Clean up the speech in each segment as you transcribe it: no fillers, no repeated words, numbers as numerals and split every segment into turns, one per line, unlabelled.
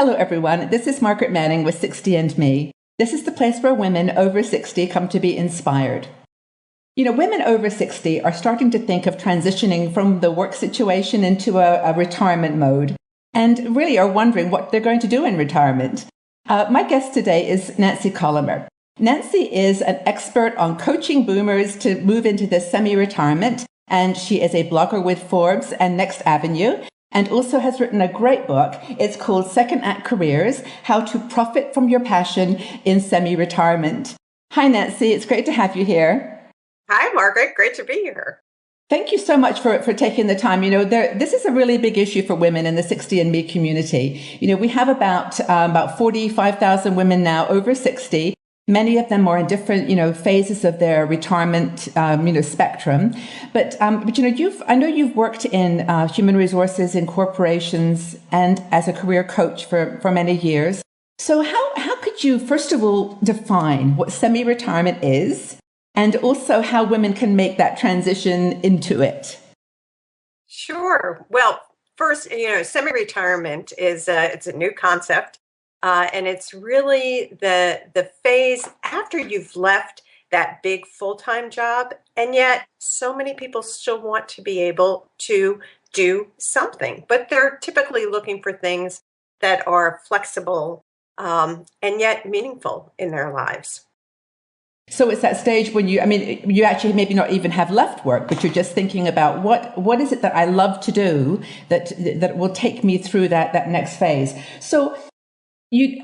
Hello, everyone. This is Margaret Manning with 60 and Me. This is the place where women over 60 come to be inspired. You know, women over 60 are starting to think of transitioning from the work situation into a retirement mode and really are wondering what they're going to do in retirement. My guest today is Nancy Collamer. Nancy is an expert on coaching boomers to move into this semi-retirement, and she is a blogger with Forbes and Next Avenue, and also has written a great book. It's called Second Act Careers, How to Profit from Your Passion in Semi-Retirement. Hi, Nancy. It's great to have you here.
Hi, Margaret. Great to be here.
Thank you so much for taking the time. You know, this is a really big issue for women in the 60 and Me community. You know, we have about 45,000 women now over 60. Many of them are in different, phases of their retirement, spectrum. But I know you've worked in human resources in corporations and as a career coach for many years. So how could you, first of all, define what semi-retirement is, and also how women can make that transition into it?
Sure. Well, first, semi-retirement is it's a new concept. And it's really the phase after you've left that big full-time job. And yet so many people still want to be able to do something, but they're typically looking for things that are flexible and yet meaningful in their lives.
So it's that stage when you actually maybe not even have left work, but you're just thinking about what is it that I love to do that will take me through that next phase. So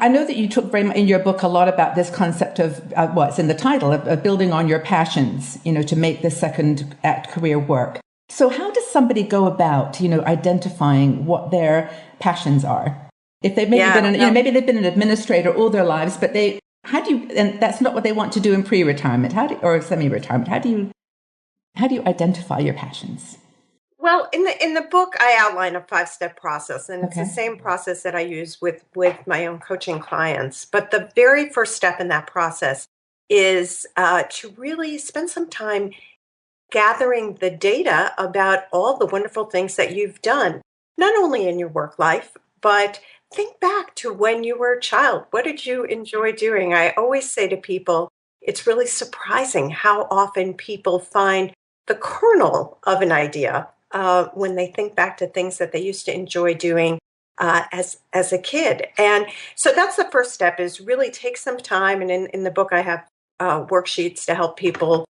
I know that you took very much in your book a lot about this concept of what's in the title of building on your passions, to make the second act career work. So how does somebody go about, identifying what their passions are? If they've maybe they've been an administrator all their lives, but and that's not what they want to do in pre-retirement, or semi-retirement. How do you identify your passions?
Well, in the book, I outline a 5-step process, and it's the same process that I use with my own coaching clients. But the very first step in that process is to really spend some time gathering the data about all the wonderful things that you've done, not only in your work life, but think back to when you were a child. What did you enjoy doing? I always say to people, it's really surprising how often people find the kernel of an idea when they think back to things that they used to enjoy doing as a kid. And so that's the first step, is really take some time. And in the book, I have worksheets to help people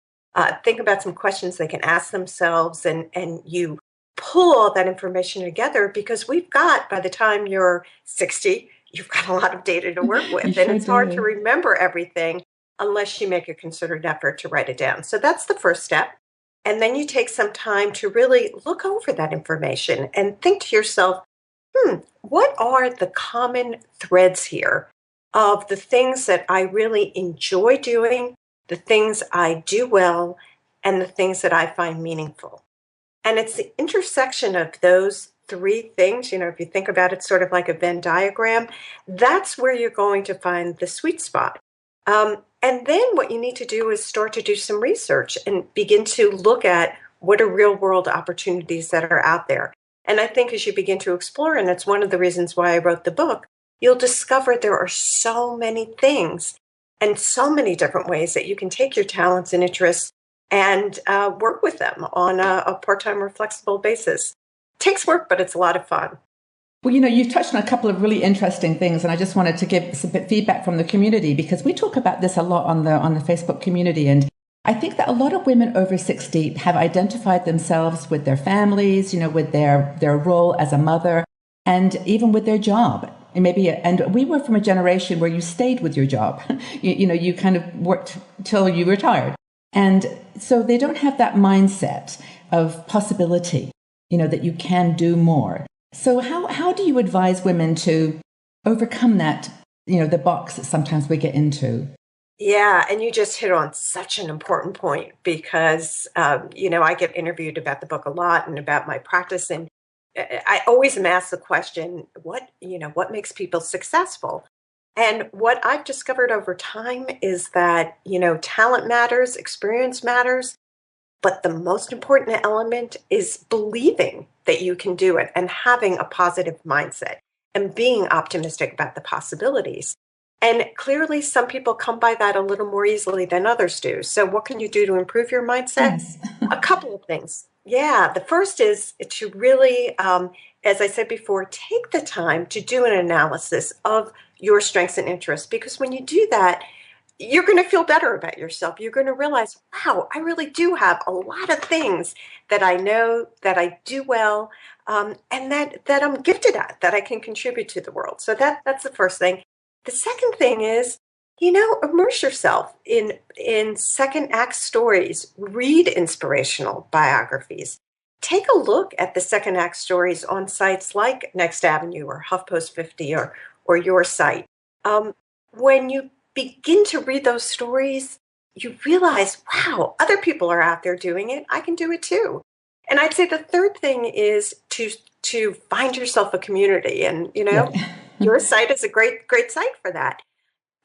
think about some questions they can ask themselves, and you pull all that information together, because by the time you're 60, you've got a lot of data to work with. And it's hard to remember everything unless you make a concerted effort to write it down. So that's the first step. And then you take some time to really look over that information and think to yourself, what are the common threads here of the things that I really enjoy doing, the things I do well, and the things that I find meaningful? And it's the intersection of those three things, if you think about it sort of like a Venn diagram, that's where you're going to find the sweet spot. And then what you need to do is start to do some research and begin to look at what are real world opportunities that are out there. And I think as you begin to explore, and it's one of the reasons why I wrote the book, you'll discover there are so many things and so many different ways that you can take your talents and interests and work with them on a part-time or flexible basis. It takes work, but it's a lot of fun.
Well, you've touched on a couple of really interesting things, and I just wanted to give some feedback from the community, because we talk about this a lot on the Facebook community. And I think that a lot of women over 60 have identified themselves with their families, with their role as a mother, and even with their job. And we were from a generation where you stayed with your job. You kind of worked till you retired. And so they don't have that mindset of possibility, that you can do more. So how do you advise women to overcome that, the box that sometimes we get into?
Yeah, and you just hit on such an important point, because, I get interviewed about the book a lot and about my practice. And I always am asked the question, what makes people successful? And what I've discovered over time is that, talent matters, experience matters, but the most important element is believing that you can do it and having a positive mindset. and being optimistic about the possibilities. And clearly, some people come by that a little more easily than others do. So, what can you do to improve your mindset?
Yes.
A couple of things. Yeah, the first is to really, as I said before, take the time to do an analysis of your strengths and interests. Because when you do that, you're going to feel better about yourself. You're going to realize, wow, I really do have a lot of things that I know that I do well, and that I'm gifted at, that I can contribute to the world. So that's the first thing. The second thing is, immerse yourself in second act stories. Read inspirational biographies. Take a look at the second act stories on sites like Next Avenue or HuffPost 50 or your site. When you begin to read those stories, you realize, wow, other people are out there doing it. I can do it too. And I'd say the third thing is to find yourself a community. And,
Yeah.
your site is a great site for that.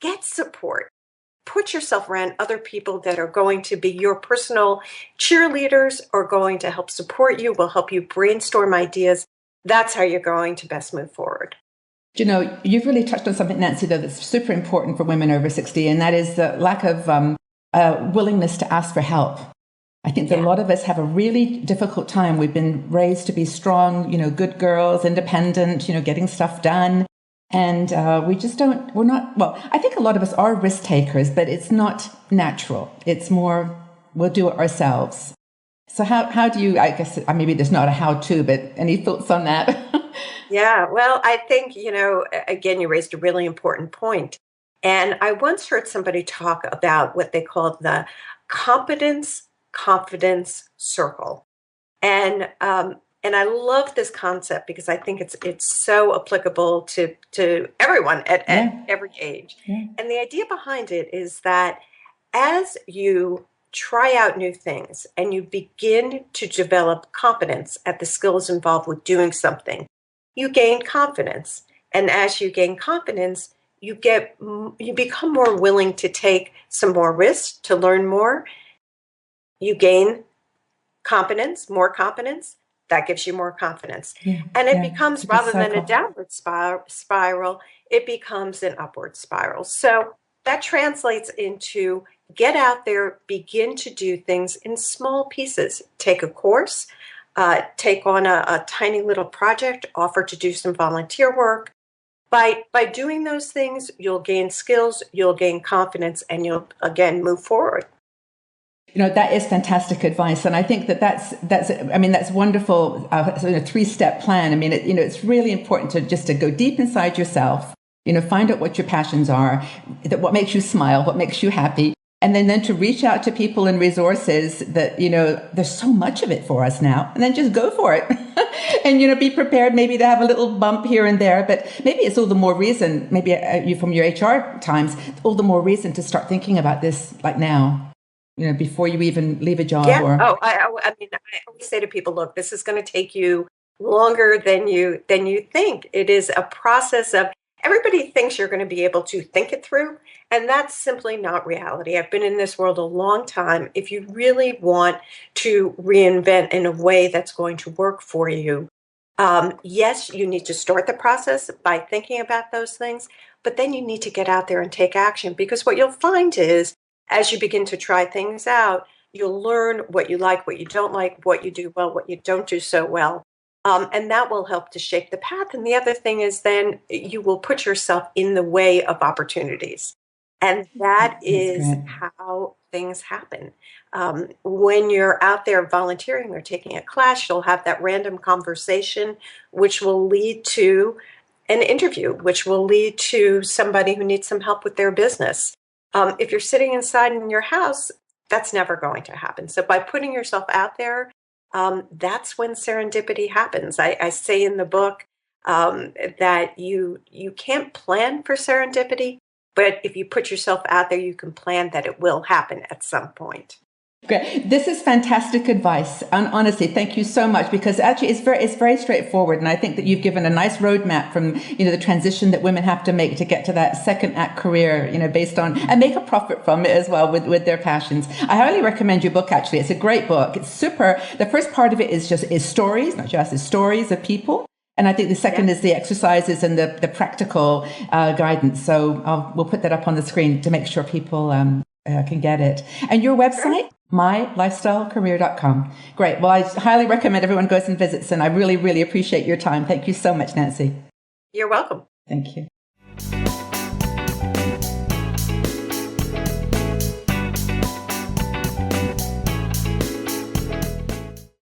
Get support. Put yourself around other people that are going to be your personal cheerleaders, or going to help support you, will help you brainstorm ideas. That's how you're going to best move forward.
You've really touched on something, Nancy, though, that's super important for women over 60, and that is the lack of willingness to ask for help. I think that a lot of us have a really difficult time. We've been raised to be strong, good girls, independent, getting stuff done. And I think a lot of us are risk takers, but it's not natural. It's more, we'll do it ourselves. So how do you, I guess, maybe there's not a how-to, but any thoughts on that?
Yeah, well, I think, again, you raised a really important point. And I once heard somebody talk about what they called the competence confidence circle. And I love this concept because I think it's so applicable to everyone at every age.
Yeah.
And the idea behind it is that as you try out new things and you begin to develop competence at the skills involved with doing something, you gain confidence. And as you gain confidence, you become more willing to take some more risks, to learn more. You gain competence, more competence. That gives you more confidence.
Yeah,
and it becomes, rather than
cycle.
a downward spiral, it becomes an upward spiral. So that translates into get out there, begin to do things in small pieces. Take a course, take on a tiny little project, offer to do some volunteer work. By doing those things, you'll gain skills, you'll gain confidence, and you'll, again, move forward.
That is fantastic advice. And I think that's wonderful. A 3-step plan. It's really important to go deep inside yourself, find out what your passions are, what makes you smile, what makes you happy. And then to reach out to people and resources that, there's so much of it for us now, and then just go for it and, be prepared maybe to have a little bump here and there, but maybe it's all the more reason, maybe you from your HR times, all the more reason to start thinking about this like now. Before you even leave a job.
Yeah. I always say to people, look, this is going to take you longer than you think. It is a process of, everybody thinks you're going to be able to think it through, and that's simply not reality. I've been in this world a long time. If you really want to reinvent in a way that's going to work for you, yes, you need to start the process by thinking about those things, but then you need to get out there and take action, because what you'll find is, as you begin to try things out, you'll learn what you like, what you don't like, what you do well, what you don't do so well. And that will help to shape the path. And the other thing is, then you will put yourself in the way of opportunities. And that is how things happen. When you're out there volunteering or taking a class, you'll have that random conversation, which will lead to an interview, which will lead to somebody who needs some help with their business. If you're sitting inside in your house, that's never going to happen. So by putting yourself out there, that's when serendipity happens. I say in the book that you can't plan for serendipity, but if you put yourself out there, you can plan that it will happen at some point.
Great. This is fantastic advice. And honestly, thank you so much, because actually it's very straightforward. And I think that you've given a nice roadmap from, the transition that women have to make to get to that second act career, based on, and make a profit from it as well with their passions. I highly recommend your book, actually. It's a great book. It's super. The first part of it is stories, not just, it's stories of people. And I think the second is the exercises and the practical guidance. So we'll put that up on the screen to make sure people can get it. And your website, mylifestylecareer.com. Great. Well, I highly recommend everyone goes and visits, and I really, really appreciate your time. Thank you so much, Nancy.
You're welcome.
Thank you.